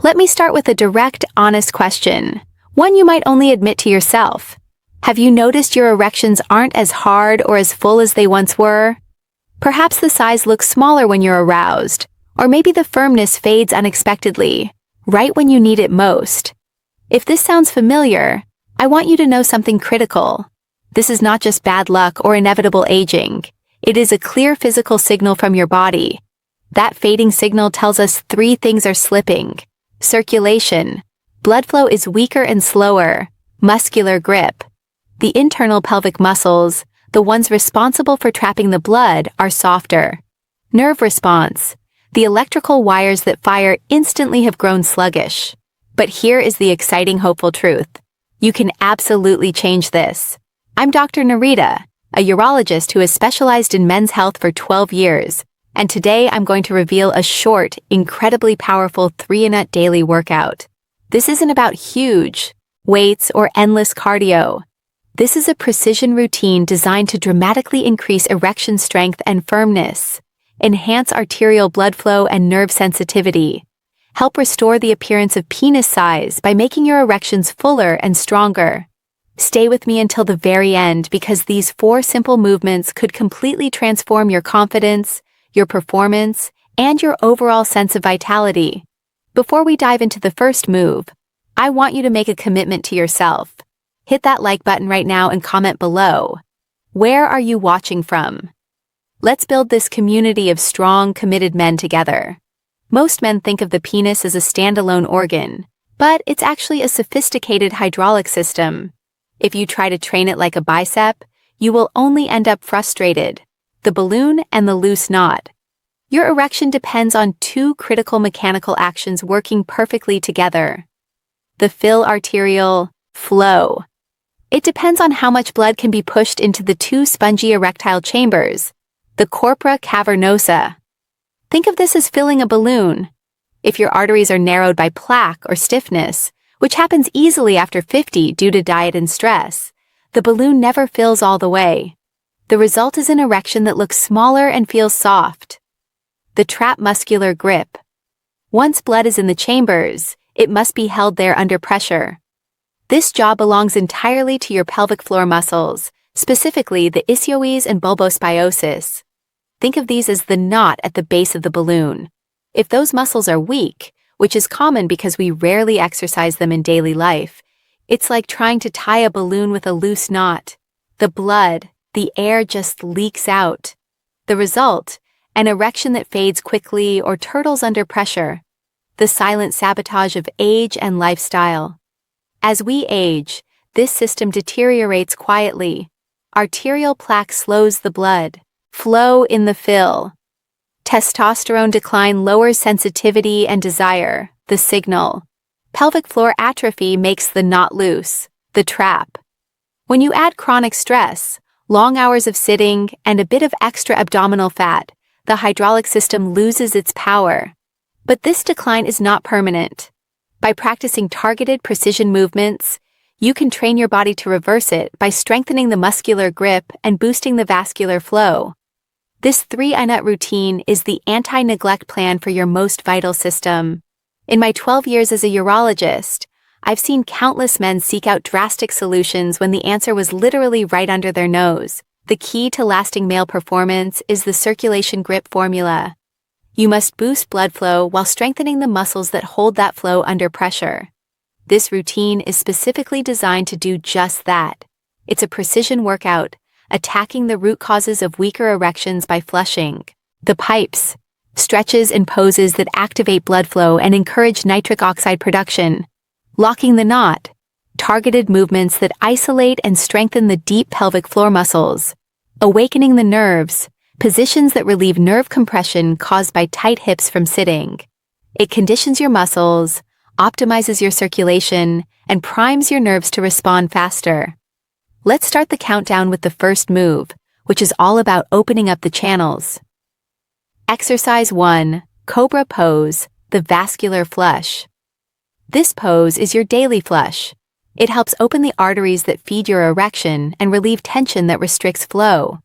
Let me start with a direct, honest question, one you might only admit to yourself. Have you noticed your erections aren't as hard or as full as they once were? Perhaps the size looks smaller when you're aroused, or maybe the firmness fades unexpectedly, right when you need it most. If this sounds familiar, I want you to know something critical. This is not just bad luck or inevitable aging. It is a clear physical signal from your body. That fading signal tells us three things are slipping: circulation, blood flow is weaker and slower, muscular grip. The internal pelvic muscles, the ones responsible for trapping the blood, are softer. Nerve response, the electrical wires that fire instantly have grown sluggish. But here is the exciting, hopeful truth. You can absolutely change this. I'm Dr. Narita, a urologist who has specialized in men's health for 12 years, and today I'm going to reveal a short, incredibly powerful 3-in-1 daily workout. This isn't about huge weights or endless cardio. This is a precision routine designed to dramatically increase erection strength and firmness, enhance arterial blood flow and nerve sensitivity, help restore the appearance of penis size by making your erections fuller and stronger. Stay with me until the very end because these 4 simple movements could completely transform your confidence, your performance, and your overall sense of vitality. Before we dive into the first move, I want you to make a commitment to yourself. Hit that like button right now and comment below. Where are you watching from? Let's build this community of strong, committed men together. Most men think of the penis as a standalone organ, but it's actually a sophisticated hydraulic system. If you try to train it like a bicep, you will only end up frustrated: the balloon and the loose knot. Your erection depends on 2 critical mechanical actions working perfectly together. The fill arterial flow. It depends on how much blood can be pushed into the 2 spongy erectile chambers, the corpora cavernosa. Think of this as filling a balloon. If your arteries are narrowed by plaque or stiffness, which happens easily after 50 due to diet and stress, the balloon never fills all the way. The result is an erection that looks smaller and feels soft. The trap muscular grip. Once blood is in the chambers, it must be held there under pressure. This job belongs entirely to your pelvic floor muscles, specifically the ischios and bulbospinosus. Think of these as the knot at the base of the balloon. If those muscles are weak, which is common because we rarely exercise them in daily life, it's like trying to tie a balloon with a loose knot. The blood, the air just leaks out. The result, an erection that fades quickly or turtles under pressure. The silent sabotage of age and lifestyle. As we age, this system deteriorates quietly. Arterial plaque slows the blood flow in the fill. Testosterone decline lowers sensitivity and desire, the signal. Pelvic floor atrophy makes the knot loose, the trap. When you add chronic stress, long hours of sitting, and a bit of extra abdominal fat, the hydraulic system loses its power. But this decline is not permanent. By practicing targeted precision movements, you can train your body to reverse it by strengthening the muscular grip and boosting the vascular flow. This 3-in-1 routine is the anti-neglect plan for your most vital system. In my 12 years as a urologist, I've seen countless men seek out drastic solutions when the answer was literally right under their nose. The key to lasting male performance is the circulation grip formula. You must boost blood flow while strengthening the muscles that hold that flow under pressure. This routine is specifically designed to do just that. It's a precision workout, attacking the root causes of weaker erections by flushing the pipes, stretches and poses that activate blood flow and encourage nitric oxide production, locking the knot, targeted movements that isolate and strengthen the deep pelvic floor muscles, awakening the nerves, positions that relieve nerve compression caused by tight hips from sitting. It conditions your muscles, optimizes your circulation, and primes your nerves to respond faster. Let's start the countdown with the first move, which is all about opening up the channels. Exercise 1, Cobra Pose, the vascular flush. This pose is your daily flush. It helps open the arteries that feed your erection and relieve tension that restricts flow.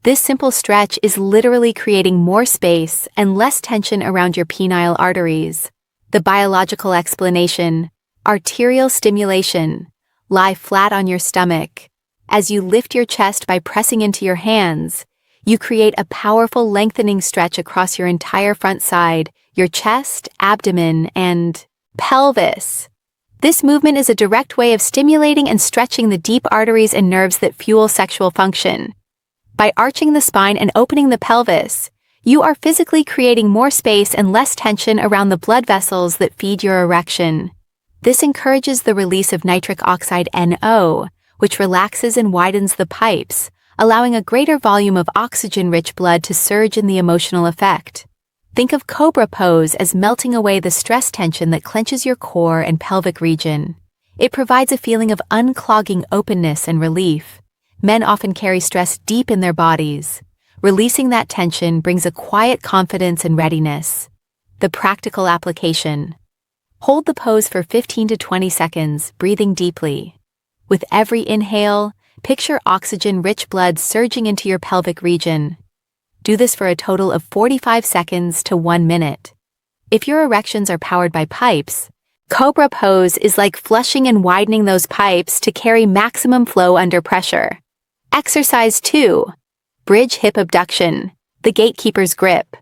This simple stretch is literally creating more space and less tension around your penile arteries. The biological explanation: arterial stimulation. Lie flat on your stomach. As you lift your chest by pressing into your hands, you create a powerful lengthening stretch across your entire front side, your chest, abdomen, and pelvis. This movement is a direct way of stimulating and stretching the deep arteries and nerves that fuel sexual function. By arching the spine and opening the pelvis, you are physically creating more space and less tension around the blood vessels that feed your erection. This encourages the release of nitric oxide NO, which relaxes and widens the pipes, allowing a greater volume of oxygen-rich blood to surge in the emotional effect. Think of cobra pose as melting away the stress tension that clenches your core and pelvic region. It provides a feeling of unclogging openness and relief. Men often carry stress deep in their bodies. Releasing that tension brings a quiet confidence and readiness. The practical application: hold the pose for 15 to 20 seconds, breathing deeply. With every inhale, picture oxygen-rich blood surging into your pelvic region. Do this for a total of 45 seconds to 1 minute. If your erections are powered by pipes, cobra pose is like flushing and widening those pipes to carry maximum flow under pressure. Exercise 2. Bridge hip abduction, the gatekeeper's grip.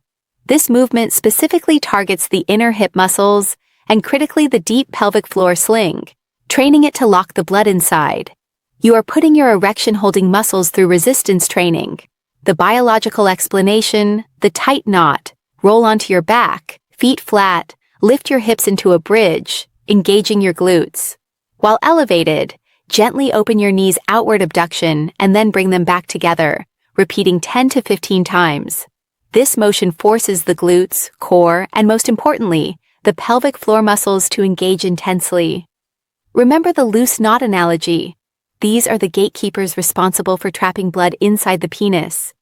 This movement specifically targets the inner hip muscles and critically the deep pelvic floor sling, training it to lock the blood inside. You are putting your erection-holding muscles through resistance training. The biological explanation: the tight knot. Roll onto your back, feet flat, lift your hips into a bridge, engaging your glutes. While elevated, gently open your knees outward abduction and then bring them back together, repeating 10 to 15 times. This motion forces the glutes, core, and most importantly, the pelvic floor muscles to engage intensely. Remember the loose knot analogy. These are the gatekeepers responsible for trapping blood inside the penis.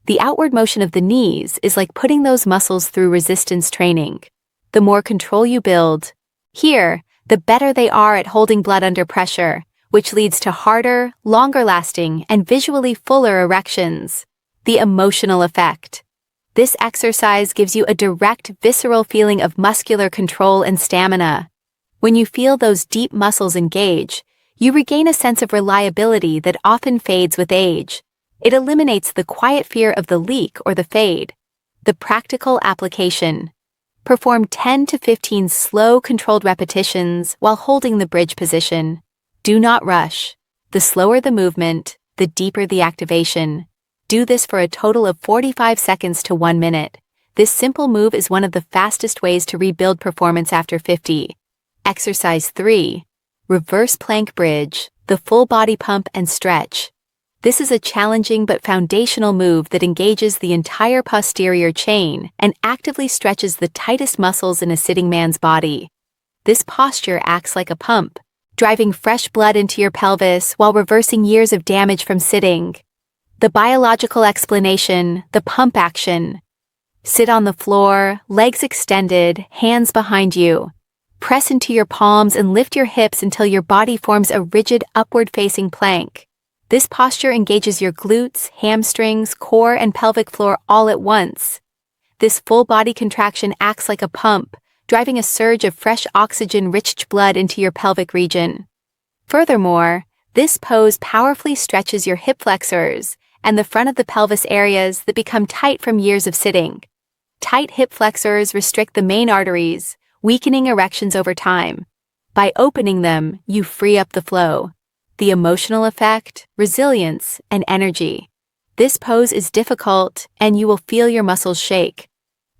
The outward motion of the knees is like putting those muscles through resistance training. The more control you build here, the better they are at holding blood under pressure, which leads to harder, longer-lasting, and visually fuller erections. The emotional effect. This exercise gives you a direct, visceral feeling of muscular control and stamina. When you feel those deep muscles engage, you regain a sense of reliability that often fades with age. It eliminates the quiet fear of the leak or the fade. The practical application: perform 10 to 15 slow, controlled repetitions while holding the bridge position. Do not rush. The slower the movement, the deeper the activation. Do this for a total of 45 seconds to 1 minute. This simple move is one of the fastest ways to rebuild performance after 50. Exercise 3. Reverse plank bridge, the full body pump and stretch. This is a challenging but foundational move that engages the entire posterior chain and actively stretches the tightest muscles in a sitting man's body. This posture acts like a pump, driving fresh blood into your pelvis while reversing years of damage from sitting. The biological explanation: the pump action. Sit on the floor, legs extended, hands behind you. Press into your palms and lift your hips until your body forms a rigid upward-facing plank. This posture engages your glutes, hamstrings, core, and pelvic floor all at once. This full body contraction acts like a pump, driving a surge of fresh oxygen-rich blood into your pelvic region. Furthermore, this pose powerfully stretches your hip flexors and the front of the pelvis areas that become tight from years of sitting. Tight hip flexors restrict the main arteries, weakening erections over time. By opening them, you free up the flow. The emotional effect, resilience, and energy. This pose is difficult, and you will feel your muscles shake.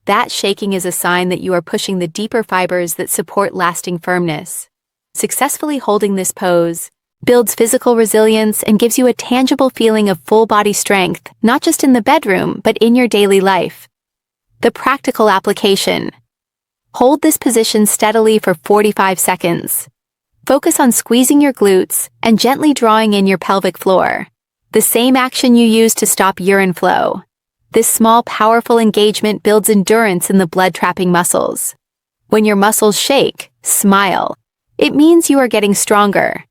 That shaking is a sign that you are pushing the deeper fibers that support lasting firmness. Successfully holding this pose builds physical resilience and gives you a tangible feeling of full-body strength, not just in the bedroom, but in your daily life. The practical application. Hold this position steadily for 45 seconds. Focus on squeezing your glutes and gently drawing in your pelvic floor. The same action you use to stop urine flow. This small, powerful engagement builds endurance in the blood-trapping muscles. When your muscles shake, smile. It means you are getting stronger.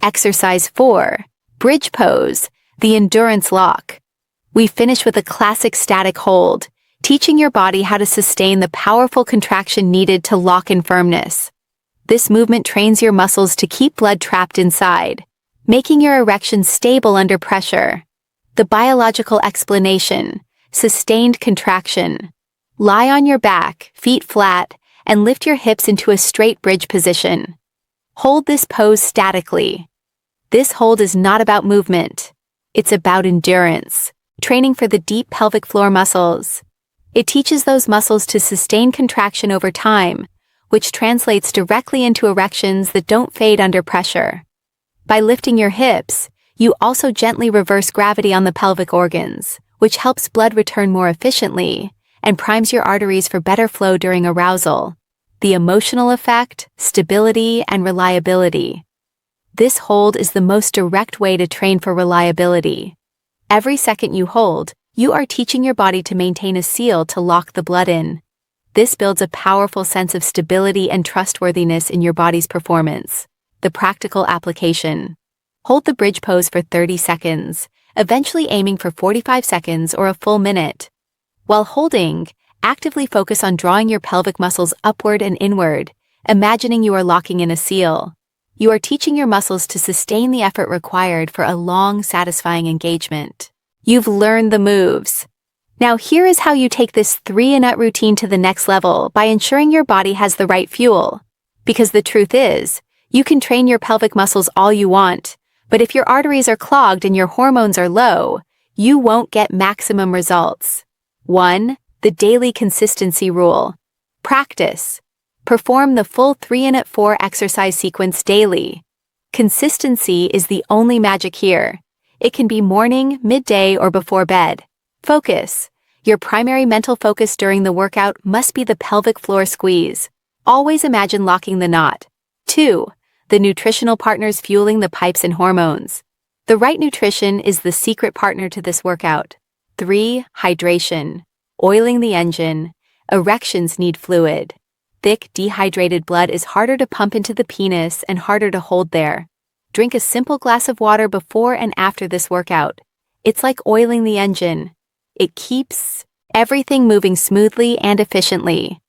Exercise 4. Bridge pose, the endurance lock. We finish with a classic static hold. teaching your body how to sustain the powerful contraction needed to lock in firmness. This movement trains your muscles to keep blood trapped inside, making your erection stable under pressure. The biological explanation: sustained contraction. Lie on your back, feet flat, and lift your hips into a straight bridge position. Hold this pose statically. This hold is not about movement. It's about endurance, training for the deep pelvic floor muscles. It teaches those muscles to sustain contraction over time, which translates directly into erections that don't fade under pressure. By lifting your hips, you also gently reverse gravity on the pelvic organs, which helps blood return more efficiently and primes your arteries for better flow during arousal. The emotional effect, stability, and reliability. This hold is the most direct way to train for reliability. Every second you hold, you are teaching your body to maintain a seal to lock the blood in. This builds a powerful sense of stability and trustworthiness in your body's performance. The practical application. Hold the bridge pose for 30 seconds, eventually aiming for 45 seconds or a full minute. While holding, actively focus on drawing your pelvic muscles upward and inward, imagining you are locking in a seal. You are teaching your muscles to sustain the effort required for a long, satisfying engagement. You've learned the moves. Now here is how you take this 3-in-1 routine to the next level by ensuring your body has the right fuel. Because the truth is, you can train your pelvic muscles all you want, but if your arteries are clogged and your hormones are low, you won't get maximum results. 1. The daily consistency rule. Practice. Perform the full 3-in-1 exercise sequence daily. Consistency is the only magic here. It can be morning, midday, or before bed. Focus. Your primary mental focus during the workout must be the pelvic floor squeeze. Always imagine locking the knot. 2. The nutritional partners fueling the pipes and hormones. The right nutrition is the secret partner to this workout. 3. Hydration. Oiling the engine. Erections need fluid. Thick, dehydrated blood is harder to pump into the penis and harder to hold there. Drink a simple glass of water before and after this workout. It's like oiling the engine. It keeps everything moving smoothly and efficiently.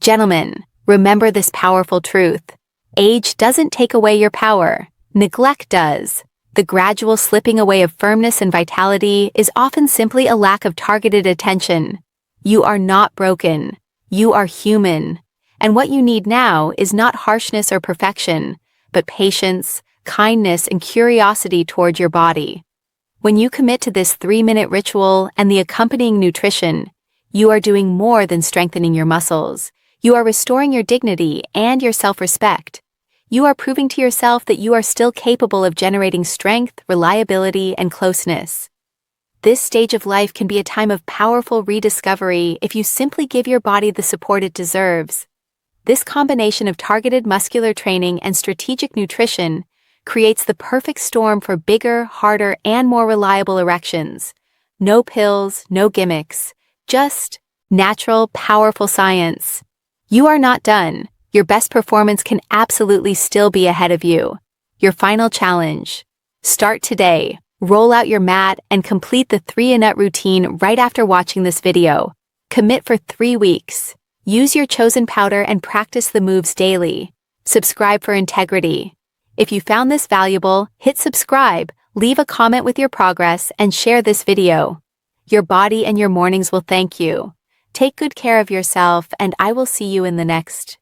Gentlemen, remember this powerful truth. Age doesn't take away your power. Neglect does. The gradual slipping away of firmness and vitality is often simply a lack of targeted attention. You are not broken. You are human. And what you need now is not harshness or perfection, but patience, kindness, and curiosity toward your body. When you commit to this 3-minute ritual and the accompanying nutrition, you are doing more than strengthening your muscles. You are restoring your dignity and your self-respect. You are proving to yourself that you are still capable of generating strength, reliability, and closeness. This stage of life can be a time of powerful rediscovery if you simply give your body the support it deserves. This combination of targeted muscular training and strategic nutrition creates the perfect storm for bigger, harder, and more reliable erections. No pills, no gimmicks, just natural, powerful science. You are not done. Your best performance can absolutely still be ahead of you. Your final challenge. Start today. Roll out your mat and complete the 3-in-1 routine right after watching this video. Commit for 3 weeks. Use your chosen powder and practice the moves daily. Subscribe for integrity. If you found this valuable, hit subscribe, leave a comment with your progress, and share this video. Your body and your mornings will thank you. Take good care of yourself, and I will see you in the next